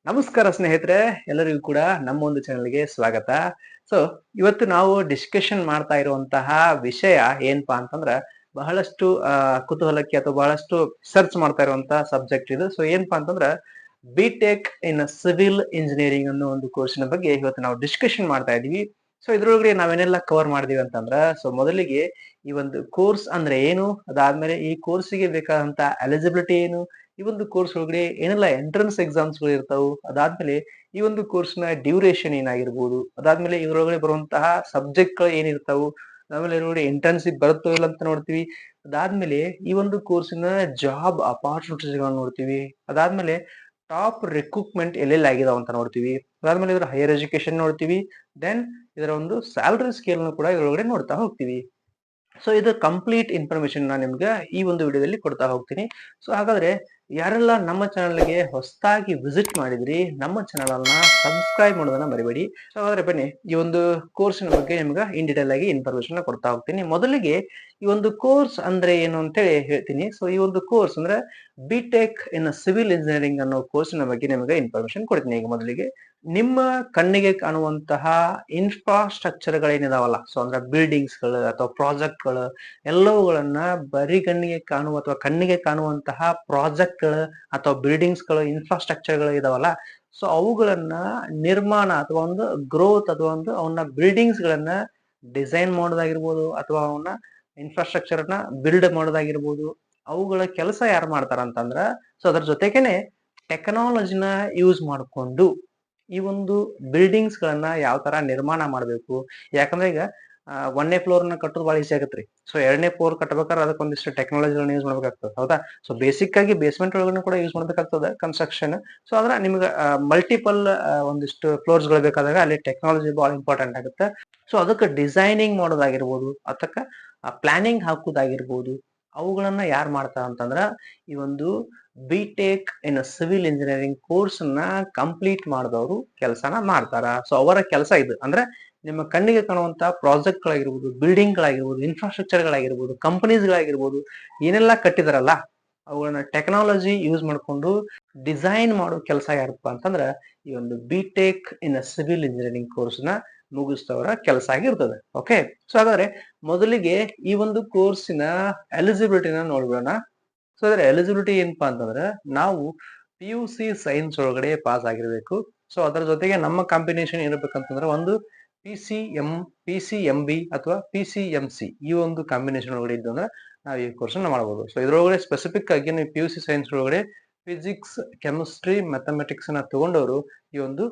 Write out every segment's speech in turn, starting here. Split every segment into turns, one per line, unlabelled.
ನಮಸ್ಕಾರ ಸ್ನೇಹಿತರೆ, ಎಲ್ಲರಿಗೂ ಕೂಡ ನಮ್ಮ ಒಂದು ಚಾನೆಲ್ಗೆ ಸ್ವಾಗತ. ಸೊ ಇವತ್ತು ನಾವು ಡಿಸ್ಕಷನ್ ಮಾಡ್ತಾ ಇರುವಂತಹ ವಿಷಯ ಏನಪ್ಪಾ ಅಂತಂದ್ರ ಬಹಳಷ್ಟು ಕುತೂಹಲಕ್ಕೆ ಅಥವಾ ಬಹಳಷ್ಟು ಸರ್ಚ್ ಮಾಡ್ತಾ ಇರುವಂತಹ ಸಬ್ಜೆಕ್ಟ್ ಇದು. ಸೊ ಏನಪ್ಪಾ ಅಂತಂದ್ರ ಬಿಟೆಕ್ ಇನ್ ಸಿವಿಲ್ ಇಂಜಿನಿಯರಿಂಗ್ ಅನ್ನೋ ಒಂದು ಕೋರ್ಸಿನ ಬಗ್ಗೆ ಇವತ್ತು ನಾವು ಡಿಸ್ಕಷನ್ ಮಾಡ್ತಾ ಇದೀವಿ. ಸೊ ಇದ್ರೊಳಗಡೆ ನಾವೇನೆಲ್ಲ ಕವರ್ ಮಾಡಿದೀವಿ ಅಂತಂದ್ರ, ಸೊ ಮೊದಲಿಗೆ ಈ ಒಂದು ಕೋರ್ಸ್ ಅಂದ್ರೆ ಏನು, ಅದಾದ್ಮೇಲೆ ಈ ಕೋರ್ಸಿಗೆ ಬೇಕಾದಂತ ಎಲಿಜಿಬಿಲಿಟಿ ಏನು, ಈ ಒಂದು ಕೋರ್ಸ್ ಒಳಗಡೆ ಏನೆಲ್ಲ ಎಂಟ್ರೆನ್ಸ್ ಎಕ್ಸಾಮ್ಸ್ ಗಳು ಇರ್ತಾವು, ಅದಾದ್ಮೇಲೆ ಈ ಒಂದು ಕೋರ್ಸ್ ನ ಡ್ಯೂರೇಷನ್ ಏನಾಗಿರ್ಬೋದು, ಅದಾದ್ಮೇಲೆ ಇದ್ರೊಳಗಡೆ ಬರುವಂತಹ ಸಬ್ಜೆಕ್ಟ್ ಗಳು ಏನಿರ್ತಾವು, ಆಮೇಲೆ ಇದ್ರೊಳಗಡೆ ಇಂಟರ್ನ್ಶಿಪ್ ಬರುತ್ತೋ ಇಲ್ಲ ಅಂತ ನೋಡ್ತೀವಿ. ಅದಾದ್ಮೇಲೆ ಈ ಒಂದು ಕೋರ್ಸಿನ ಜಾಬ್ ಅಪಾರ್ಚುನಿಟೀಸ್ ಗಳನ್ನ ನೋಡ್ತೀವಿ. ಅದಾದ್ಮೇಲೆ ಟಾಪ್ ರಿಕ್ರೂಟ್ಮೆಂಟ್ ಎಲ್ಲೆಲ್ಲಿ ಆಗಿದಾವ ಅಂತ ನೋಡ್ತೀವಿ. ಅದಾದ್ಮೇಲೆ ಇದರ ಹೈಯರ್ ಎಜುಕೇಶನ್ ನೋಡ್ತೀವಿ. ದೆನ್ ಇದರ ಒಂದು ಸ್ಯಾಲರಿ ಸ್ಕೇಲ್ ಕೂಡ ಇದ್ರೊಳಗಡೆ ನೋಡ್ತಾ ಹೋಗ್ತೀವಿ. ಸೊ ಇದು ಕಂಪ್ಲೀಟ್ ಇನ್ಫಾರ್ಮೇಶನ್ ನಾನು ನಿಮ್ಗೆ ಈ ಒಂದು ವಿಡಿಯೋದಲ್ಲಿ ಕೊಡ್ತಾ ಹೋಗ್ತೀನಿ. ಸೊ ಹಾಗಾದ್ರೆ ಯಾರೆಲ್ಲ ನಮ್ಮ ಚಾನಲ್ಗೆ ಹೊಸದಾಗಿ ವಿಸಿಟ್ ಮಾಡಿದ್ರಿ, ನಮ್ಮ ಚಾನಲ್ ಅನ್ನ ಸಬ್ಸ್ಕ್ರೈಬ್ ಮಾಡೋದನ್ನ ಮರಿಬೇಡಿ. ಸೊ ಹಾಗಾದ್ರೆ ಬನ್ನಿ, ಈ ಒಂದು ಕೋರ್ಸಿನ ಬಗ್ಗೆ ನಿಮ್ಗೆ ಇನ್ ಡೀಟೇಲ್ ಆಗಿ ಇನ್ಫಾರ್ಮೇಶನ್ ಕೊಡ್ತಾ ಹೋಗ್ತೀನಿ. ಮೊದಲಿಗೆ ಈ ಒಂದು ಕೋರ್ಸ್ ಅಂದ್ರೆ ಏನು ಅಂತೇಳಿ ಹೇಳ್ತೀನಿ. ಸೊ ಈ ಒಂದು ಕೋರ್ಸ್ ಅಂದ್ರೆ ಬಿಟೆಕ್ ಇನ್ ಸಿವಿಲ್ ಇಂಜಿನಿಯರಿಂಗ್ ಅನ್ನೋ ಕೋರ್ಸಿನ ಬಗ್ಗೆ ನಿಮಗೆ ಇನ್ಫಾರ್ಮೇಶನ್ ಕೊಡ್ತೀನಿ. ಈಗ ಮೊದಲಿಗೆ ನಿಮ್ಮ ಕಣ್ಣಿಗೆ ಕಾಣುವಂತಹ ಇನ್ಫ್ರಾಸ್ಟ್ರಕ್ಚರ್ ಗಳೇನಿದಾವಲ್ಲ, ಸೊ ಅಂದ್ರೆ ಬಿಲ್ಡಿಂಗ್ಸ್ ಗಳು ಅಥವಾ ಪ್ರಾಜೆಕ್ಟ್ ಗಳು ಎಲ್ಲವುಗಳನ್ನ ಬರಿ ಕಣ್ಣಿಗೆ ಕಾಣುವ ಅಥವಾ ಕಣ್ಣಿಗೆ ಕಾಣುವಂತಹ ಪ್ರಾಜೆಕ್ಟ್ ಗಳು ಅಥವಾ ಬಿಲ್ಡಿಂಗ್ಸ್ ಗಳು ಇನ್ಫ್ರಾಸ್ಟ್ರಕ್ಚರ್ ಗಳು ಇದಾವಲ್ಲ, ಸೊ ಅವುಗಳನ್ನ ನಿರ್ಮಾಣ ಅಥವಾ ಒಂದು ಗ್ರೋತ್ ಅಥವಾ ಒಂದು ಅವನ್ನ ಬಿಲ್ಡಿಂಗ್ಸ್ ಗಳನ್ನ ಡಿಸೈನ್ ಮಾಡೋದಾಗಿರ್ಬೋದು ಅಥವಾ ಅವನ್ನ ಇನ್ಫ್ರಾಸ್ಟ್ರಕ್ಚರ್ ನ ಬಿಲ್ಡ್ ಮಾಡೋದಾಗಿರ್ಬೋದು, ಅವುಗಳ ಕೆಲಸ ಯಾರು ಮಾಡ್ತಾರ ಅಂತಂದ್ರ, ಸೊ ಅದ್ರ ಜೊತೆಗೇನೆ ಟೆಕ್ನಾಲಜಿನ ಯೂಸ್ ಮಾಡಿಕೊಂಡು ಈ ಒಂದು ಬಿಲ್ಡಿಂಗ್ಸ್ ಗಳನ್ನ ಯಾವ ತರ ನಿರ್ಮಾಣ ಮಾಡ್ಬೇಕು. ಯಾಕಂದ್ರೆ ಈಗ 1ನೇ ಫ್ಲೋರ್ ನ ಕಟ್ಟೋದು ಬಹಳ ಈಸಿ ಆಗತ್ರಿ. ಸೊ 2ನೇ ಫ್ಲೋರ್ ಕಟ್ಟಬೇಕಾದ್ರೆ ಅದಕ್ಕೆ ಒಂದಿಷ್ಟು ಟೆಕ್ನಾಲಜಿಗಳನ್ನ ಯೂಸ್ ಮಾಡ್ಬೇಕಾಗ್ತದೆ, ಹೌದಾ. ಸೊ ಬೇಸಿಕ್ ಆಗಿ ಬೇಸ್ಮೆಂಟ್ ಒಳಗಡೆ ಕೂಡ ಯೂಸ್ ಮಾಡ್ಬೇಕಾಗ್ತದೆ ಕನ್ಸ್ಟ್ರಕ್ಷನ್. ಸೊ ಆದ್ರೆ ನಿಮ್ಗೆ ಮಲ್ಟಿಪಲ್ ಒಂದಿಷ್ಟು ಫ್ಲೋರ್ಸ್ ಗಳು ಬೇಕಾದಾಗ ಅಲ್ಲಿ ಟೆಕ್ನಾಲಜಿ ಬಹಳ ಇಂಪಾರ್ಟೆಂಟ್ ಆಗುತ್ತೆ. ಸೊ ಅದಕ್ಕೆ ಡಿಸೈನಿಂಗ್ ಮಾಡೋದಾಗಿರ್ಬೋದು, ಅದಕ್ಕೆ ಪ್ಲಾನಿಂಗ್ ಹಾಕೋದಾಗಿರ್ಬೋದು, ಅವುಗಳನ್ನ ಯಾರು ಮಾಡ್ತಾರ ಅಂತಂದ್ರ ಈ ಒಂದು BTech in civil engineering course ನ ಕಂಪ್ಲೀಟ್ ಮಾಡಿದವರು ಕೆಲಸನ ಮಾಡ್ತಾರ. ಸೊ ಅವರ ಕೆಲಸ ಇದು. ಅಂದ್ರೆ ನಿಮ್ಮ ಕಣ್ಣಿಗೆ ಕಾಣುವಂತಹ ಪ್ರಾಜೆಕ್ಟ್ ಗಳಾಗಿರ್ಬೋದು, ಬಿಲ್ಡಿಂಗ್ ಗಳಾಗಿರ್ಬೋದು, ಇನ್ಫ್ರಾಸ್ಟ್ರಕ್ಚರ್ ಗಳಾಗಿರ್ಬೋದು, ಕಂಪನೀಸ್ ಗಳಾಗಿರ್ಬೋದು, ಏನೆಲ್ಲ ಕಟ್ಟಿದಾರಲ್ಲ ಅವುಗಳನ್ನ ಟೆಕ್ನಾಲಜಿ ಯೂಸ್ ಮಾಡ್ಕೊಂಡು ಡಿಸೈನ್ ಮಾಡೋ ಕೆಲಸ ಯಾರಪ್ಪ ಅಂತಂದ್ರ ಈ ಒಂದು BTech in civil engineering course ನ ಮುಗಿಸ್ತವರ ಕೆಲಸ ಆಗಿರ್ತದೆ. ಓಕೆ. ಸೊ ಹಾಗಾದ್ರೆ ಮೊದಲಿಗೆ ಈ ಒಂದು ಕೋರ್ಸಿನ ಎಲಿಜಿಬಿಲಿಟಿನ ನೋಡ್ಬಿಡೋಣ. ಸೊ ಅದರ ಎಲಿಜಿಬಿಲಿಟಿ ಏನಪ್ಪಾ ಅಂತಂದ್ರೆ, ನಾವು PUC ಸೈನ್ಸ್ ಒಳಗಡೆ ಪಾಸ್ ಆಗಿರ್ಬೇಕು. ಸೊ ಅದರ ಜೊತೆಗೆ ನಮ್ಮ ಕಾಂಬಿನೇಷನ್ ಇರಬೇಕಂತಂದ್ರೆ ಒಂದು PCMB ಅಥವಾ PCMC ಈ ಒಂದು ಕಾಂಬಿನೇಷನ್ ಒಳಗಡೆ ಇದ್ದು ಅಂದ್ರೆ ನಾವು ಈ ಕೋರ್ಸ್ ಅನ್ನ ಮಾಡಬಹುದು. ಸೊ ಇದ್ರೊಳಗಡೆ ಸ್ಪೆಸಿಫಿಕ್ ಆಗಿ ನೀವು PUC ಸೈನ್ಸ್ ಒಳಗಡೆ ಫಿಸಿಕ್ಸ್, ಕೆಮಿಸ್ಟ್ರಿ, ಮ್ಯಾಥಮೆಟಿಕ್ಸ್ ನ ತಗೊಂಡವರು ಈ ಒಂದು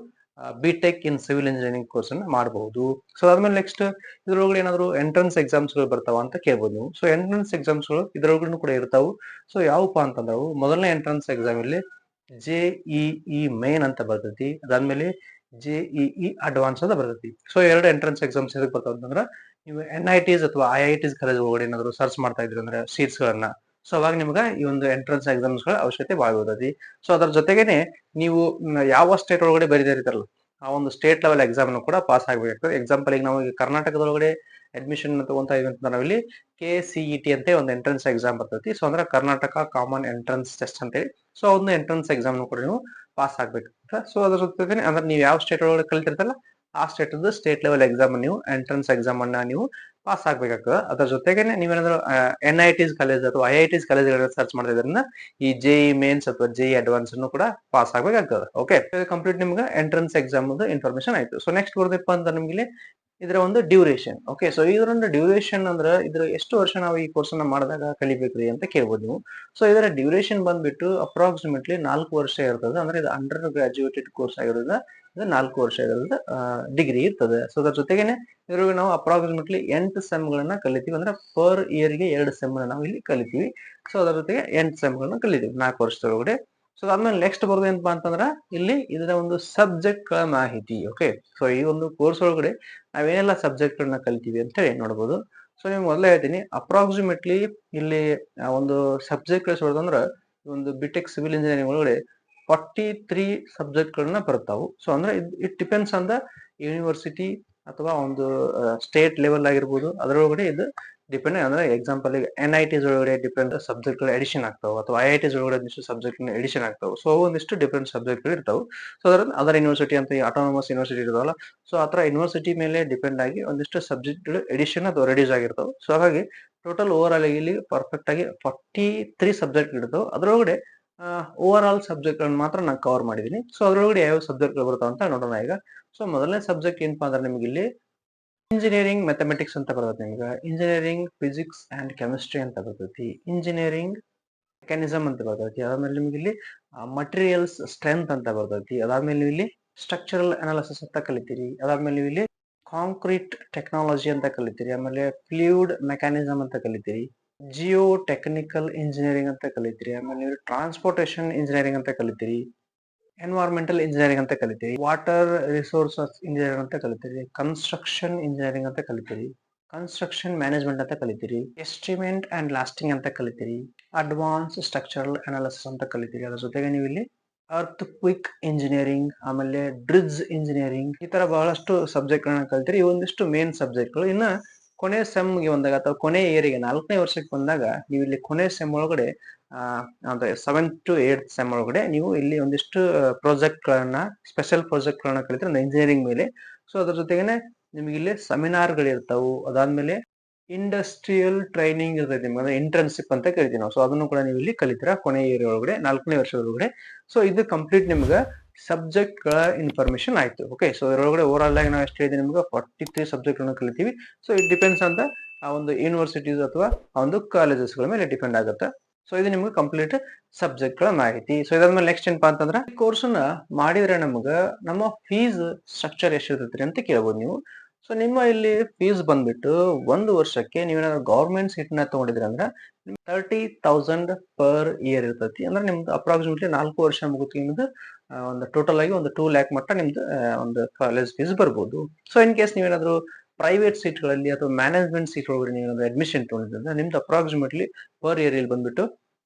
BTech in civil engineering course ಅನ್ನ ಮಾಡಬಹುದು. ಸೊ ಅದಾದ್ಮೇಲೆ ನೆಕ್ಸ್ಟ್ ಇದ್ರೊಳಗಡೆ ಏನಾದ್ರು ಎಂಟ್ರೆನ್ಸ್ ಎಕ್ಸಾಮ್ಸ್ ಗಳು ಬರ್ತಾವ ಅಂತ ಕೇಳ್ಬೋದು ನೀವು. ಸೊ ಎಂಟ್ರೆನ್ಸ್ ಎಕ್ಸಾಮ್ಸ್ ಗಳು ಇದ್ರೊಳಗಡೆ ಕೂಡ ಇರ್ತಾವು. ಸೊ ಯಾವಪ್ಪ ಅಂತಂದ್ರೆ ಮೊದಲನೇ ಎಂಟ್ರೆನ್ಸ್ ಎಕ್ಸಾಮ್ ಇಲ್ಲಿ JEE ಮೇನ್ ಅಂತ ಬರ್ತೈತಿ. ಅದಾದ್ಮೇಲೆ JEE ಅಡ್ವಾನ್ಸ್ ಅಂತ ಬರ್ತೈತಿ. ಸೊ ಎರಡು ಎಂಟ್ರೆನ್ಸ್ ಎಕ್ಸಾಮ್ಸ್ ಎದಕ್ ಬರ್ತಾವ ಅಂತಂದ್ರ, ನೀವು NITs ಅಥವಾ IITs ಕಾಲೇಜ್ ಒಳಗಡೆ ಏನಾದ್ರು ಸರ್ಚ್ ಮಾಡ್ತಾ ಇದ್ರಿ ಅಂದ್ರೆ ಸೀಟ್ಸ್ ಗಳನ್ನ, ಸೊ ಅವಾಗ ನಿಮ್ಗೆ ಈ ಒಂದು ಎಂಟ್ರೆನ್ಸ್ ಎಕ್ಸಾಮ್ಸ್ ಗಳ ಅವಶ್ಯಕತೆ ಬಹಳ ಇರ್ತೈತಿ. ಸೊ ಅದ್ರ ಜೊತೆಗೇನೆ ನೀವು ಯಾವ ಸ್ಟೇಟ್ ಒಳಗಡೆ ಬರೀತಿರ್ತಾರಲ್ಲ ಆ ಒಂದು ಸ್ಟೇಟ್ ಲೆವೆಲ್ ಎಕ್ಸಾಮ್ ಕೂಡ ಪಾಸ್ ಆಗ್ಬೇಕಾಗ್ತದೆ. ಎಕ್ಸಾಂಪಲ್ ಈಗ ನಾವು ಕರ್ನಾಟಕದೊಳಗಡೆ ಅಡ್ಮಿಷನ್ ತಗೊಂತ ಇದೀವಿ ಅಂತ ನಾವಿಲ್ಲಿ KCET ಅಂತ ಒಂದು ಎಂಟ್ರೆನ್ಸ್ ಎಕ್ಸಾಮ್ ಬರ್ತೈತಿ. ಸೊ ಅಂದ್ರೆ ಕರ್ನಾಟಕ ಕಾಮನ್ ಎಂಟ್ರೆನ್ಸ್ ಟೆಸ್ಟ್ ಅಂತ ಹೇಳಿ. ಸೊ ಒಂದು ಎಂಟ್ರೆನ್ಸ್ ಎಕ್ಸಾಮ್ ಕೂಡ ನೀವು ಪಾಸ್ ಆಗ್ಬೇಕಾಗ್ತದೆ. ಸೊ ಅದ್ರ ಜೊತೆಗೆ ಅಂದ್ರೆ ನೀವು ಯಾವ ಸ್ಟೇಟ್ ಒಳಗಡೆ ಕಲಿತಿರ್ತಲ್ಲ ಆ ಸ್ಟೇಟ್ ಲೆವೆಲ್ ಎಕ್ಸಾಮ್ ನೀವು ಎಂಟ್ರೆನ್ಸ್ ಎಕ್ಸಾಮ್ ಅನ್ನ ನೀವು ಪಾಸ್ ಆಗ್ಬೇಕಾಗ್ತದೆ. ಅದ್ರ ಜೊತೆಗೇನೆ ನೀವೇನಾದ್ರು NITs ಕಾಲೇಜ್ ಅಥವಾ IITs ಕಾಲೇಜ್ ಸರ್ಚ್ ಮಾಡ್ತಿದ್ರಿಂದ ಈ JEE ಮೇನ್ಸ್ ಅಥವಾ JEE ಅಡ್ವಾನ್ಸ್ ಅನ್ನು ಕೂಡ ಪಾಸ್ ಆಗ್ಬೇಕಾಗ್ತದೆ. ಓಕೆ. ಕಂಪ್ಲೀಟ್ ನಿಮ್ಗೆ ಎಂಟ್ರೆನ್ಸ್ ಎಕ್ಸಾಮ್ ಇನ್ಫಾರ್ಮೇಶನ್ ಆಯ್ತು. ಸೊ ನೆಕ್ಸ್ಟ್ ಬರ್ದಪ್ಪ ಅಂತ ನಿಮ್ಗೆ ಇದರ ಒಂದು ಡ್ಯೂರೇಷನ್. ಓಕೆ. ಸೊ ಇದರ ಒಂದು ಡ್ಯೂರೇಷನ್ ಅಂದ್ರೆ ಇದ್ರ ಎಷ್ಟು ವರ್ಷ ನಾವು ಈ ಕೋರ್ಸ್ ಅನ್ನ ಮಾಡಿದಾಗ ಕಲಿಬೇಕ್ರಿ ಅಂತ ಕೇಳ್ಬೋದು ನೀವು. ಸೊ ಇದರ ಡ್ಯೂರೇಷನ್ ಬಂದ್ಬಿಟ್ಟು ಅಪ್ರಾಕ್ಸಿಮೇಟ್ಲಿ 4 ವರ್ಷ ಇರ್ತದೆ. ಅಂದ್ರೆ ಇದು ಅಂಡರ್ ಗ್ರಾಜುಯೇಟೆಡ್ ಕೋರ್ಸ್ ಆಗಿರೋದ್ರಿಂದ ಇದು 4 ವರ್ಷ ಇರೋದ್ರಿಂದ ಡಿಗ್ರಿ ಇರ್ತದೆ. ಸೊ ಅದ್ರ ಜೊತೆಗೇನೆ ಇದ್ರೊಳಗೆ ನಾವು ಅಪ್ರಾಕ್ಸಿಮೇಟ್ಲಿ 8 ಸೆಮ್ ಗಳನ್ನ ಕಲಿತೀವಿ. ಅಂದ್ರೆ ಪರ್ ಇಯರ್ ಗೆ 2 ಸೆಮ್ ನಾವು ಇಲ್ಲಿ ಕಲಿತೀವಿ. ಸೊ ಅದ್ರ ಜೊತೆಗೆ 8 ಸೆಮ್ ಗಳನ್ನ ಕಲಿತೀವಿ 4 ವರ್ಷದೊಳಗಡೆ. ಸೊ ಅದಾದ್ಮೇಲೆ ನೆಕ್ಸ್ಟ್ ಬರೋದು ಏನಪ್ಪಾ ಅಂತಂದ್ರ ಇಲ್ಲಿ ಇದರ ಒಂದು ಸಬ್ಜೆಕ್ಟ್ ಗಳ ಮಾಹಿತಿ. ಓಕೆ. ಸೊ ಈ ಒಂದು ಕೋರ್ಸ್ ಒಳಗಡೆ ನಾವೇನೆಲ್ಲ ಸಬ್ಜೆಕ್ಟ್ ಗಳನ್ನ ಕಲಿತೀವಿ ಅಂತ ಹೇಳಿ ನೋಡ್ಬೋದು. ಸೊ ನಿಮ್ಗೆ ಮೊದಲೇ ಹೇಳ್ತೀನಿ, ಅಪ್ರಾಕ್ಸಿಮೇಟ್ಲಿ ಇಲ್ಲಿ ಒಂದು ಸಬ್ಜೆಕ್ಟ್ ಅಂದ್ರೆ ಒಂದು ಬಿಟೆಕ್ ಸಿವಿಲ್ ಇಂಜಿನಿಯರಿಂಗ್ ಒಳಗಡೆ 43 ಸಬ್ಜೆಕ್ಟ್ ಗಳನ್ನ ಬರ್ತಾವು. ಸೊ ಅಂದ್ರೆ it depends on the university ಅಥವಾ ಒಂದು ಸ್ಟೇಟ್ ಲೆವೆಲ್ ಆಗಿರ್ಬೋದು, ಅದರೊಳಗಡೆ ಇದು ಡಿಪೆಂಡ್ ಅಂದ್ರೆ ಎಕ್ಸಾಂಪಲ್ ಈಗ NITs ಒಳಗಡೆ ಡಿಫ್ರೆಂಟ್ ಸಬ್ಜೆಕ್ಟ್ಗಳು ಎಡಿಷನ್ ಆಗ್ತಾವೆ, ಅಥವಾ IITs ಒಳಗಡೆ ಒಂದಿಷ್ಟು ಸಬ್ಜೆಕ್ಟ್ ಎಡಿಷನ್ ಆಗ್ತಾವೆ. ಸೊ ಒಂದಿಷ್ಟು ಡಿಫ್ರೆಂಟ್ ಸಬ್ಜೆಕ್ಟ್ಗಳು ಇರ್ತಾವೆ. ಸೊ ಅದರ್ ಯೂನಿವರ್ಸಿಟಿ ಅಂತ ಆಟೋನಮಸ್ ಯೂನಿವರ್ಸಿಟಿ ಇರ್ತಾವಲ್ಲ, ಸೊ ಆ ಥರ ಯೂನಿವರ್ಸಿಟಿ ಮೇಲೆ ಡಿಪೆಂಡ್ ಆಗಿ ಒಂದಿಷ್ಟು ಸಬ್ಜೆಕ್ಟ್ಗಳು ಎಡಿಷನ್ ಅಥವಾ ರೆಡ್ಯೂಸ್ ಆಗಿರ್ತಾವೆ. ಸೊ ಹಾಗಾಗಿ ಟೋಟಲ್ ಓವರ್ ಆಲ್ ಇಲ್ಲಿ ಪರ್ಫೆಕ್ಟ್ ಆಗಿ 43 ಸಬ್ಜೆಕ್ಟ್ ಇರ್ತಾವೆ. ಅದರೊಳಗಡೆ ಓವರ್ ಆಲ್ ಸಬ್ಜೆಕ್ಟ್ ಮಾತ್ರ ನಾನು ಕವರ್ ಮಾಡಿದ್ದೀನಿ. ಸೊ ಅದರೊಳಗಡೆ ಯಾವ ಸಬ್ಜೆಕ್ಟ್ಗಳು ಬರ್ತಾವ ಅಂತ ನೋಡೋಣ ಈಗ. ಸೊ ಮೊದಲನೇ ಸಬ್ಜೆಕ್ಟ್ ಏನಪ್ಪಾ ಅಂದ್ರೆ ನಿಮಗೆ ಇಲ್ಲಿ ಇಂಜಿನಿಯರಿಂಗ್ ಮ್ಯಾಥಮೆಟಿಕ್ಸ್ ಅಂತ ಬರ್ತೈತಿ. ನಿಮ್ಗೆ ಇಂಜಿನಿಯರಿಂಗ್ ಫಿಸಿಕ್ಸ್ ಅಂಡ್ ಕೆಮಿಸ್ಟ್ರಿ ಅಂತ ಬರ್ತೈತಿ, ಇಂಜಿನಿಯರಿಂಗ್ ಮೆಕ್ಯಾನಿಸಮ್ ಅಂತ ಬರ್ತೈತಿ, ಅದಾದ್ಮೇಲೆ ನಿಮ್ಗೆ ಇಲ್ಲಿ ಮಟೀರಿಯಲ್ಸ್ ಸ್ಟ್ರೆಂತ್ ಅಂತ ಬರ್ತೈತಿ, ಅದಾದ್ಮೇಲೆ ನೀವು ಇಲ್ಲಿ ಸ್ಟ್ರಕ್ಚರಲ್ ಅನಾಲಿಸಿಸ್ ಅಂತ ಕಲಿತೀರಿ, ಅದಾದ್ಮೇಲೆ ನೀವು ಇಲ್ಲಿ ಕಾಂಕ್ರೀಟ್ ಟೆಕ್ನಾಲಜಿ ಅಂತ ಕಲಿತೀರಿ, ಆಮೇಲೆ ಫ್ಲೂಯಿಡ್ ಮೆಕ್ಯಾನಿಸಮ್ ಅಂತ ಕಲಿತೀರಿ, ಜಿಯೋ ಟೆಕ್ನಿಕಲ್ ಇಂಜಿನಿಯರಿಂಗ್ ಅಂತ ಕಲಿತೀರಿ, ಆಮೇಲೆ ನೀವು ಟ್ರಾನ್ಸ್ಪೋರ್ಟೇಷನ್ ಇಂಜಿನಿಯರಿಂಗ್ ಅಂತ ಕಲಿತೀರಿ, ಎನ್ವೈರ್ಮೆಂಟಲ್ ಇಂಜಿನಿಯರಿಂಗ್ ಅಂತ ಕಲಿತೀರಿ, ವಾಟರ್ ರಿಸೋರ್ಸಸ್ ಇಂಜಿನಿಯರಿಂಗ್ ಅಂತ ಕಲಿತೀರಿ, ಕನ್ಸ್ಟ್ರಕ್ಷನ್ ಇಂಜಿನಿಯರಿಂಗ್ ಅಂತ ಕಲಿತೀರಿ, ಕನ್ಸ್ಟ್ರಕ್ಷನ್ ಮ್ಯಾನೇಜ್ಮೆಂಟ್ ಅಂತ ಕಲಿತೀರಿ, ಎಸ್ಟಿಮೇಟ್ ಅಂಡ್ ಲಾಸ್ಟಿಂಗ್ ಅಂತ ಕಲಿತೀರಿ, ಅಡ್ವಾನ್ಸ್ ಸ್ಟ್ರಕ್ಚರಲ್ ಅನಾಲಿಸಿಸ್ ಅಂತ ಕಲಿತೀರಿ. ಅದ್ರ ಜೊತೆಗೆ ನೀವು ಇಲ್ಲಿ ಅರ್ತ್ ಕ್ವಿಕ್ ಇಂಜಿನಿಯರಿಂಗ್, ಆಮೇಲೆ ಡ್ರಿಡ್ಜ್ ಇಂಜಿನಿಯರಿಂಗ್, ಈ ತರ ಬಹಳಷ್ಟು ಸಬ್ಜೆಕ್ಟ್ ಗಳನ್ನ ಕಲಿತೀರಿ. ಇವೊಂದಿಷ್ಟು ಮೇನ್ ಸಬ್ಜೆಕ್ಟ್ಗಳು. ಇನ್ನ ಕೊನೆ ಸೆಮ್ಗೆ ಬಂದಾಗ ಅಥವಾ ಕೊನೆ ಇಯರ್ಗೆ 4ನೇ ವರ್ಷಕ್ಕೆ ಬಂದಾಗ ನೀವು ಇಲ್ಲಿ ಕೊನೆ ಸೆಮ್ ಒಳಗಡೆ ಅಂದ್ರೆ 7th to 8th ಸೆಮ್ ಒಳಗಡೆ ನೀವು ಇಲ್ಲಿ ಒಂದಿಷ್ಟು ಪ್ರಾಜೆಕ್ಟ್ ಗಳನ್ನ, ಸ್ಪೆಷಲ್ ಪ್ರಾಜೆಕ್ಟ್ ಗಳನ್ನ ಕಲಿತೀರಿ ಅಂದ್ರೆ ಇಂಜಿನಿಯರಿಂಗ್ ಮೇಲೆ. ಸೊ ಅದ್ರ ಜೊತೆಗೇನೆ ನಿಮ್ಗೆ ಇಲ್ಲಿ ಸೆಮಿನಾರ್ಗಳು ಇರ್ತಾವು, ಅದಾದ್ಮೇಲೆ ಇಂಡಸ್ಟ್ರಿಯಲ್ ಟ್ರೈನಿಂಗ್ ಇರ್ತೈತಿ ನಿಮ್ಗೆ, ಅಂದ್ರೆ ಇಂಟರ್ನ್ಶಿಪ್ ಅಂತ ಕರಿತೀವಿ ನಾವು. ಸೊ ಅದನ್ನು ಕೂಡ ನೀವು ಇಲ್ಲಿ ಕಲಿತೀರಾ ಕೊನೆ ಇಯರ್ ಒಳಗಡೆ, 4ನೇ ವರ್ಷ ಒಳಗಡೆ. ಸೊ ಇದು ಕಂಪ್ಲೀಟ್ ನಿಮ್ಗೆ ಸಬ್ಜೆಕ್ಟ್ ಗಳ ಇನ್ಫಾರ್ಮೇಶನ್ ಆಯ್ತು. ಓಕೆ, ಸೊ ಇದರೊಳಗಡೆ ಓವರ್ ಆಲ್ ಆಗಿ ನಾವು ಎಷ್ಟು ಹೇಳಿದ್ವಿ ನಿಮ್ಗೆ 43 ಸಬ್ಜೆಕ್ಟ್ ಗಳನ್ನ ಕಲಿತೀವಿ. ಸೊ ಇಟ್ ಡಿಪೆಂಡ್ಸ್ ಅಂತ ಆ ಒಂದು ಯೂನಿವರ್ಸಿಟೀಸ್ ಅಥವಾ ಆ ಒಂದು ಕಾಲೇಜಸ್ ಗಳ ಮೇಲೆ ಡಿಪೆಂಡ್ ಆಗುತ್ತೆ. ಸೊ ಇದು ನಿಮ್ಗೆ ಕಂಪ್ಲೀಟ್ ಸಬ್ಜೆಕ್ಟ್ ಗಳ ಮಾಹಿತಿ. ಸೊ ಇದಾದ್ಮೇಲೆ ನೆಕ್ಸ್ಟ್ ಏನಪ್ಪಾ ಅಂತಂದ್ರೆ, ಈ ಕೋರ್ಸ್ ನ ಮಾಡಿದ್ರೆ ನಮ್ಮ ಫೀಸ್ ಸ್ಟ್ರಕ್ಚರ್ ಎಷ್ಟು ಇರ್ತೈತ್ರಿ ಅಂತ ಕೇಳ್ಬೋದು ನೀವು. ಸೊ ನಿಮ್ಮ ಇಲ್ಲಿ ಫೀಸ್ ಬಂದ್ಬಿಟ್ಟು ಒಂದು ವರ್ಷಕ್ಕೆ ನೀವೇನಾದ್ರು ಗೌರ್ಮೆಂಟ್ ಸೀಟ್ ನ ತಗೊಂಡಿದ್ರಿ ಅಂದ್ರೆ 30,000 ಪರ್ ಇಯರ್ ಇರ್ತೈತಿ. ಅಂದ್ರೆ ನಿಮ್ದು ಅಪ್ರಾಕ್ಸಿಮೇಟ್ಲಿ 4 ವರ್ಷ ಮುಗಿತು ನಿಮ್ದು ಒಂದು ಟೋಟಲ್ ಆಗಿ ಒಂದು 2 ಲ್ಯಾಕ್ ಮಟ್ಟ ನಿಮ್ದು ಒಂದು ಕಾಲೇಜ್ ಫೀಸ್ ಬರ್ಬೋದು. ಸೊ ಇನ್ ಕೇಸ್ ನೀವೇನಾದ್ರು ಪ್ರೈವೇಟ್ ಸೀಟ್ಗಳಲ್ಲಿ ಅಥವಾ ಮ್ಯಾನೇಜ್ಮೆಂಟ್ ಸೀಟ್ ಒಳಗಡೆ ನೀವು ಅಡ್ಮಿಷನ್ ತಗೊಂಡಿದ್ರೆ ನಿಮ್ದು ಅಪ್ರಾಕ್ಸಿಮೇಟ್ಲಿ ಪರ್ ಇಯರ್ ಇಲ್ಲಿ ಬಂದ್ಬಿಟ್ಟು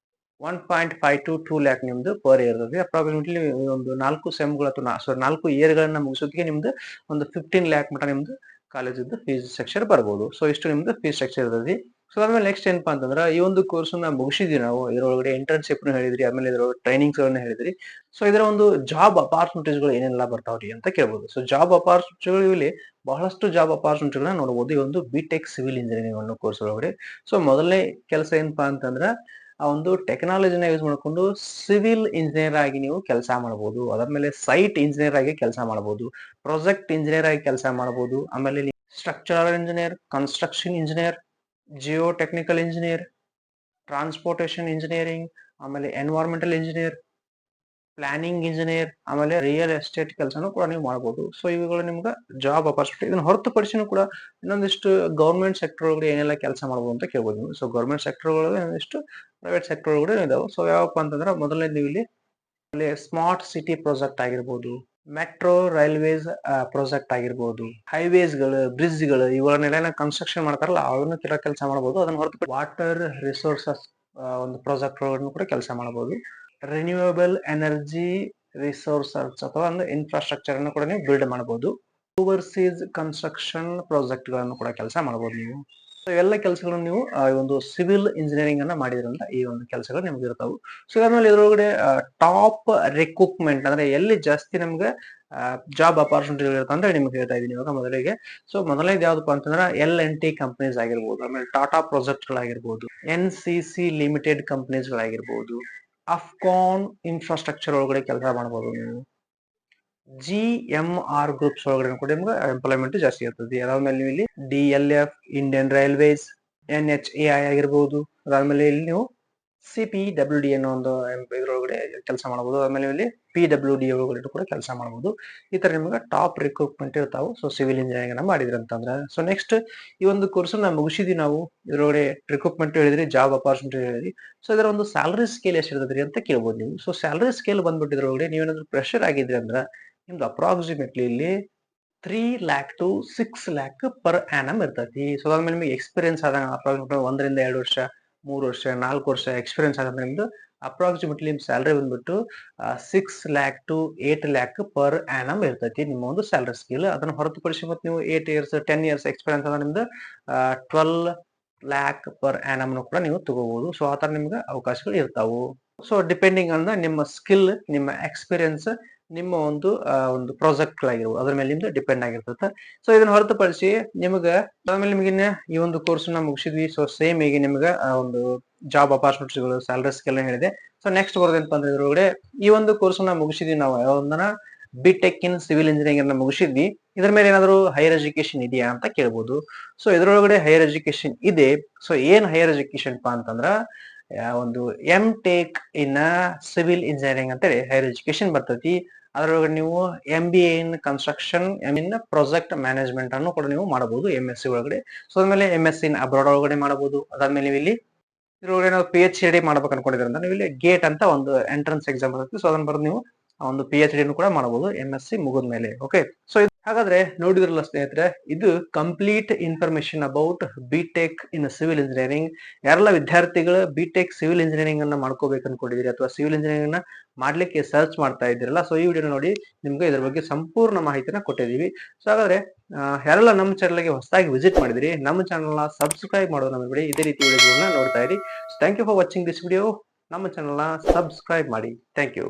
1.5 to 2 ಲ್ಯಾಕ್ ನಿಮ್ದು ಪರ್ ಇಯರ್ ಇರ್ತದೆ. ಅಪ್ರಾಕ್ಸಿಮೇಟ್ಲಿ ಒಂದು 4 ಸೆಮ್ಗಳು ಅಥವಾ 4 ಇಯರ್ಗಳನ್ನ ಮುಗಿಸೋದಕ್ಕೆ ನಿಮ್ದು ಒಂದು 15 ಲ್ಯಾಕ್ ಮಟ್ಟ ನಿಮ್ದು ಕಾಲೇಜಿದ್ದು ಫೀಸ್ ಸ್ಟ್ರಕ್ಚರ್ ಬರ್ಬೋದು. ಸೊ ಇಷ್ಟು ನಿಮ್ದು ಫೀಸ್ ಸ್ಟ್ರಕ್ಚರ್ ಇರ್ತದೆ. ಸೊ ಆದ್ಮೇಲೆ ನೆಕ್ಸ್ಟ್ ಏನಪ್ಪಾ ಅಂತಂದ್ರೆ, ಈ ಒಂದು ಕೋರ್ಸ್ ನ ಮುಗಿಸಿದ್ವಿ ನಾವು. ಇದರೊಳಗಡೆ ಇಂಟರ್ನ್ಶಿಪ್ ಹೇಳಿದ್ರಿ, ಆಮೇಲೆ ಇದರೊಳಗೆ ಟ್ರೈನಿಂಗ್ಸ್ ಗಳನ್ನ ಹೇಳಿದ್ರಿ. ಸೊ ಇದರ ಒಂದು ಜಾಬ್ ಅಪಾರ್ಚುನಿಟೀಸ್ ಗಳು ಏನೆಲ್ಲ ಬರ್ತಾವ್ರಿ ಅಂತ ಕೇಳ್ಬೋದು. ಸೊ ಜಾಬ್ ಅಪಾರ್ಚುನಿಟಿಗಳು ಇಲ್ಲಿ ಬಹಳಷ್ಟು ಜಾಬ್ ಅಪಾರ್ಚುನಿಟಿಗಳನ್ನ ನೋಡಬಹುದು ಈ ಒಂದು ಬಿಟೆಕ್ ಸಿವಿಲ್ ಇಂಜಿನಿಯರಿಂಗ್ ಅನ್ನೋ ಕೋರ್ಸ್ ಒಳಗಡೆ. ಸೊ ಮೊದಲನೇ ಕೆಲಸ ಏನಪ್ಪಾ ಅಂತಂದ್ರ, ಆ ಒಂದು ಟೆಕ್ನಾಲಜಿನ ಯೂಸ್ ಮಾಡ್ಕೊಂಡು ಸಿವಿಲ್ ಇಂಜಿನಿಯರ್ ಆಗಿ ನೀವು ಕೆಲಸ ಮಾಡಬಹುದು. ಅದಾದ್ಮೇಲೆ ಸೈಟ್ ಇಂಜಿನಿಯರ್ ಆಗಿ ಕೆಲಸ ಮಾಡಬಹುದು, ಪ್ರಾಜೆಕ್ಟ್ ಇಂಜಿನಿಯರ್ ಆಗಿ ಕೆಲಸ ಮಾಡಬಹುದು, ಆಮೇಲೆ structural engineer, construction engineer, Jio technical engineer, transportation engineering, ಆಮೇಲೆ ಎನ್ವೈರ್ಮೆಂಟಲ್ ಇಂಜಿನಿಯರ್, ಪ್ಲಾನಿಂಗ್ ಇಂಜಿನಿಯರ್, ಆಮೇಲೆ ರಿಯಲ್ ಎಸ್ಟೇಟ್ ಕೆಲಸನೂ ಕೂಡ ನೀವು ಮಾಡಬಹುದು. ಸೊ ಇವುಗಳು ನಿಮ್ಗೆ ಜಾಬ್ ಅಪಾರ್ಚುನಿಟಿ. ಇದನ್ನ ಹೊರತುಪಡಿಸಿನೂ ಕೂಡ ಇನ್ನೊಂದಿಷ್ಟು ಗೌರ್ಮೆಂಟ್ ಸೆಕ್ಟರ್ ಒಳಗಡೆ ಏನೆಲ್ಲ ಕೆಲಸ ಮಾಡಬಹುದು ಅಂತ ಕೇಳ್ಬೋದು ನೀವು. ಸೊ ಗೌರ್ಮೆಂಟ್ ಸೆಕ್ಟರ್ ಒಳಗೆ ಒಂದಿಷ್ಟು ಪ್ರೈವೇಟ್ ಸೆಕ್ಟರ್ ಒಳಗಡೆ ಇದಾವೆ. ಸೊ ಯಾವಪ್ಪ ಅಂತಂದ್ರೆ, ಮೊದಲನೇ ನೀವು ಇಲ್ಲಿ ಸ್ಮಾರ್ಟ್ ಸಿಟಿ ಪ್ರಾಜೆಕ್ಟ್ ಆಗಿರ್ಬೋದು, ಮೆಟ್ರೋ ರೈಲ್ವೇಸ್ ಪ್ರಾಜೆಕ್ಟ್ ಆಗಿರ್ಬೋದು, ಹೈವೇಸ್ಗಳು, ಬ್ರಿಡ್ಜ್ಗಳು, ಇವುಗಳನ್ನೆಲ್ಲ ಕನ್ಸ್ಟ್ರಕ್ಷನ್ ಮಾಡ್ತಾರಲ್ಲ ಅದನ್ನು ಕೆಲಸ ಮಾಡಬಹುದು. ಅದನ್ನ ಹೊರತು ವಾಟರ್ ರಿಸೋರ್ಸಸ್ ಒಂದು ಪ್ರಾಜೆಕ್ಟ್ ಒಳಗಡೆ ಕೂಡ ಕೆಲಸ ಮಾಡಬಹುದು. ರಿನ್ಯೂಯಬಲ್ ಎನರ್ಜಿ ರಿಸೋರ್ಸಸ್ ಅಥವಾ ಒಂದು ಇನ್ಫ್ರಾಸ್ಟ್ರಕ್ಚರ್ ಅನ್ನು ಕೂಡ ನೀವು ಬಿಲ್ಡ್ ಮಾಡಬಹುದು. ಓವರ್ಸೀಸ್ ಕನ್ಸ್ಟ್ರಕ್ಷನ್ ಪ್ರಾಜೆಕ್ಟ್ ಗಳನ್ನು ಕೂಡ ಕೆಲಸ ಮಾಡಬಹುದು ನೀವು. ಸೊ ಎಲ್ಲ ಕೆಲಸಗಳನ್ನು ನೀವು ಒಂದು ಸಿವಿಲ್ ಇಂಜಿನಿಯರಿಂಗ್ ಅನ್ನ ಮಾಡಿದ್ರಿಂದ ಈ ಒಂದು ಕೆಲಸಗಳು ನಿಮ್ಗೆ ಇರ್ತಾವೆ. ಸೊ ಇದಾದ್ಮೇಲೆ ಇದರೊಳಗಡೆ ಟಾಪ್ ರಿಕ್ರೂಟ್ಮೆಂಟ್ ಅಂದ್ರೆ ಎಲ್ಲಿ ಜಾಸ್ತಿ ನಮ್ಗೆ ಜಾಬ್ ಅಪಾರ್ಚುನಿಟಿಗಳು ಇರುತ್ತೆ ಅಂದ್ರೆ ನಿಮ್ಗೆ ಹೇಳ್ತಾ ಇದೀನಿ ಇವಾಗ ಮೊದಲಿಗೆ. ಸೊ ಮೊದಲನೇದು ಯಾವ್ದಪ್ಪ ಅಂತಂದ್ರೆ L&T ಕಂಪನೀಸ್ ಆಗಿರ್ಬೋದು, ಆಮೇಲೆ ಟಾಟಾ ಪ್ರಾಜೆಕ್ಟ್ ಗಳಾಗಿರ್ಬೋದು, NCC ಲಿಮಿಟೆಡ್ ಕಂಪನೀಸ್ ಗಳಾಗಿರ್ಬೋದು, ಅಫ್ಕಾನ್ ಇನ್ಫ್ರಾಸ್ಟ್ರಕ್ಚರ್ ಒಳಗಡೆ ಕೆಲಸ ಮಾಡಬಹುದು ನೀವು. GMR ಗ್ರೂಪ್ಸ್ ಒಳಗಡೆ ಕೂಡ ನಿಮ್ಗೆ ಎಂಪ್ಲಾಯ್ಮೆಂಟ್ ಜಾಸ್ತಿ ಇರ್ತದೆ. ಅದಾದ್ಮೇಲೆ ನೀವು ಇಲ್ಲಿ DLF ಇಂಡಿಯನ್ ರೈಲ್ವೇಸ್, NHAI ಆಗಿರ್ಬೋದು, ಅದಾದ್ಮೇಲೆ ಇಲ್ಲಿ ನೀವು CPWD ಅನ್ನೋ ಒಂದು ಇದ್ರೊಳಗಡೆ ಕೆಲಸ ಮಾಡಬಹುದು. ಆಮೇಲೆ ಇಲ್ಲಿ PWD ಒಳಗಡೆ ಕೂಡ ಕೆಲಸ ಮಾಡಬಹುದು. ಈ ತರ ನಿಮ್ಗೆ ಟಾಪ್ ರಿಕ್ರೂಟ್ಮೆಂಟ್ ಇರ್ತಾವೆ. ಸೊ ಸಿವಿಲ್ ಇಂಜಿನಿಯರಿಂಗ್ ಅನ್ನ ಮಾಡಿದ್ರಿ ಅಂತಂದ್ರೆ. ಸೊ ನೆಕ್ಸ್ಟ್ ಈ ಒಂದು ಕೋರ್ಸ್ ನ ಮುಗಿಸಿದ್ವಿ ನಾವು. ಇದರೊಳಗಡೆ ರಿಕ್ರೂಟ್ಮೆಂಟ್ ಹೇಳಿದ್ರಿ, ಜಾಬ್ ಅಪಾರ್ಚುನಿಟಿ ಹೇಳಿದ್ರಿ. ಸೊ ಇದರ ಒಂದು ಸ್ಯಾಲರಿ ಸ್ಕೇಲ್ ಎಷ್ಟು ಇರ್ತದ್ರಿ ಅಂತ ಕೇಳ್ಬೋದು ನೀವು. ಸೊ ಸ್ಯಾಲರಿ ಸ್ಕೇಲ್ ಬಂದ್ಬಿಟ್ಟಿದ್ರೊಳಗಡೆ ನೀವೇನಾದ್ರು ಪ್ರೆಷರ್ ಆಗಿದ್ರಿ ಅಂದ್ರೆ ನಿಮ್ದು ಅಪ್ರಾಕ್ಸಿಮೇಟ್ಲಿ ಇಲ್ಲಿ 3 lakh to 6 lakh per annum ಇರ್ತೈತಿ. ಸೊ ಅದಾದ್ಮೇಲೆ ನಿಮಗೆ ಎಕ್ಸ್ಪೀರಿಯನ್ಸ್ ಆದಾಗ ಅಪ್ರಾಕ್ಸಿಮೇಟ್ 1 ರಿಂದ 2 ವರ್ಷ, 3 ವರ್ಷ, 4 ವರ್ಷ ಎಕ್ಸ್ಪೀರಿಯನ್ಸ್ ಆದ್ರೆ ನಿಮ್ದು ಅಪ್ರಾಕ್ಸಿಮೇಟ್ಲಿ ನಿಮ್ ಸ್ಯಾಲರಿ ಬಂದ್ಬಿಟ್ಟು 6 lakh to 8 lakh per annum ಇರ್ತೈತಿ ನಿಮ್ಮ ಒಂದು ಸ್ಯಾಲರಿ ಸ್ಕೇಲ್. ಅದನ್ನ ಹೊರತುಪಡಿಸಿ ಮತ್ತೆ ನೀವು 8 years 10 years ಎಕ್ಸ್ಪೀರಿಯನ್ಸ್ ಅಂದ್ರೆ ನಿಮ್ದು 12 lakh ಪರ್ ಆನಮ್ ಕೂಡ ನೀವು ತಗೋಬಹುದು. ಸೊ ಆತರ ನಿಮ್ಗೆ ಅವಕಾಶಗಳು ಇರ್ತಾವು. ಸೊ ಡಿಪೆಂಡಿಂಗ್ ಆನ್ ನಿಮ್ಮ ಸ್ಕಿಲ್, ನಿಮ್ಮ ಎಕ್ಸ್ಪೀರಿಯನ್ಸ್, ನಿಮ್ಮ ಒಂದು ಪ್ರಾಜೆಕ್ಟ್ ಗಳಾಗಿರ್ಬೋದು ಅದ್ರ ಮೇಲೆ ನಿಮ್ದು ಡಿಪೆಂಡ್ ಆಗಿರ್ತದೆ. ಸೊ ಇದನ್ನ ಹೊರತುಪಡಿಸಿ ನಿಮ್ಗ ಆಮೇಲೆ ನಿಮ್ಗೆ ಈ ಒಂದು ಕೋರ್ಸ್ ನ ಮುಗಿಸಿದ್ವಿ. ಸೊ ಸೇಮ್ ಈಗ ನಿಮ್ಗ ಒಂದು ಜಾಬ್ ಅಪಾರ್ಚುನಿಟಿಗಳು, ಸ್ಯಾಲರೀಸ್ ಎಲ್ಲ ಹೇಳಿದೆ. ಸೊ ನೆಕ್ಸ್ಟ್ ಬರೋದೇನಪ್ಪ ಅಂದ್ರೆ ಇದ್ರೊಳಗಡೆ ಈ ಒಂದು ಕೋರ್ಸ್ ನ ಮುಗಿಸಿದ್ವಿ ನಾವು ಯಾವ್ದನ್ನ ಬಿಟೆಕ್ ಇನ್ ಸಿವಿಲ್ ಇಂಜಿನಿಯರಿಂಗ್ ಅನ್ನ ಮುಗಿಸಿದ್ವಿ. ಇದ್ರ ಮೇಲೆ ಏನಾದ್ರು ಹೈಯರ್ ಎಜುಕೇಶನ್ ಇದೆಯಾ ಅಂತ ಕೇಳ್ಬೋದು. ಸೊ ಇದ್ರೊಳಗಡೆ ಹೈಯರ್ ಎಜುಕೇಶನ್ ಇದೆ. ಸೊ ಏನ್ ಹೈಯರ್ ಎಜುಕೇಶನ್ ಪಾ ಅಂತಂದ್ರ ಒಂದು ಟೇಕ್ ಇನ್ ಸಿವಿಲ್ ಇಂಜಿನಿಯರಿಂಗ್ ಅಂತೇಳಿ ಹೈಯರ್ ಎಜುಕೇಶನ್ ಬರ್ತೈತಿ. ಅದ್ರೊಳಗೆ ನೀವು MBA ಇನ್ ಕನ್ಸ್ಟ್ರಕ್ಷನ್ ಇನ್ ಪ್ರಾಜೆಕ್ಟ್ ಮ್ಯಾನೇಜ್ಮೆಂಟ್ ಅನ್ನು ಕೂಡ ನೀವು ಮಾಡಬಹುದು MSc ಒಳಗಡೆ. ಸೊ ಅದ್ಮೇಲೆ MSc ಇನ್ ಅಬ್ರಾಡ್ ಒಳಗಡೆ ಮಾಡಬಹುದು. ಅದಾದ್ಮೇಲೆ ನೀವು ಇಲ್ಲಿ ಇದ್ರೊಳಗಡೆ ನಾವು PhD ಮಾಡ್ಬೇಕು ಅನ್ಕೊಂಡಿದ್ರಂತ ನೀವು ಇಲ್ಲಿ ಗೇಟ್ ಅಂತ ಒಂದು ಎಂಟ್ರೆನ್ಸ್ ಎಕ್ಸಾಮ್ ಬರುತ್ತೆ. ಸೊ ಅದನ್ನ ಬರೆದು ನೀವು ಒಂದು PhD ಕೂಡ ಮಾಡಬಹುದು MSc ಮುಗಿದ ಮೇಲೆ. ಓಕೆ, ಸೊ ಹಾಗಾದ್ರೆ ನೋಡಿದ್ರಲ್ಲ ಸ್ನೇಹಿತರೆ, ಇದು complete information about BTech in civil engineering. ಯಾರೆಲ್ಲ ವಿದ್ಯಾರ್ಥಿಗಳು ಬಿಟೆಕ್ ಸಿವಿಲ್ ಇಂಜಿನಿಯರಿಂಗ್ ಅನ್ನ ಮಾಡ್ಕೋಬೇಕು ಅನ್ಕೊಂಡಿದ್ದೀರಿ ಅಥವಾ ಸಿವಿಲ್ ಇಂಜಿನಿಯರಿಂಗ್ ನ ಮಾಡ್ಲಿಕ್ಕೆ ಸರ್ಚ್ ಮಾಡ್ತಾ ಇದ್ದೀರಲ್ಲ, ಸೊ ಈ ವಿಡಿಯೋ ನೋಡಿ ನಿಮ್ಗೆ ಇದ್ರ ಬಗ್ಗೆ ಸಂಪೂರ್ಣ ಮಾಹಿತಿನ ಕೊಟ್ಟಿದೀವಿ. ಸೊ ಹಾಗಾದ್ರೆ ಯಾರೆಲ್ಲ ನಮ್ಮ ಚಾನಲ್ಗೆ ಹೊಸದಾಗಿ ವಿಸಿಟ್ ಮಾಡಿದಿರಿ, ನಮ್ಮ ಚಾನಲ್ ನ ಸಬ್ಸ್ಕ್ರೈಬ್ ಮಾಡೋದು ನಮಗೆ ಇದೇ ರೀತಿ ವಿಡಿಯೋಗಳನ್ನ ನೋಡ್ತಾ ಇರಿ. Thank you for watching this video. ನಮ್ಮ ಚಾನಲ್ ನ ಸಬ್ಸ್ಕ್ರೈಬ್ ಮಾಡಿ. Thank you.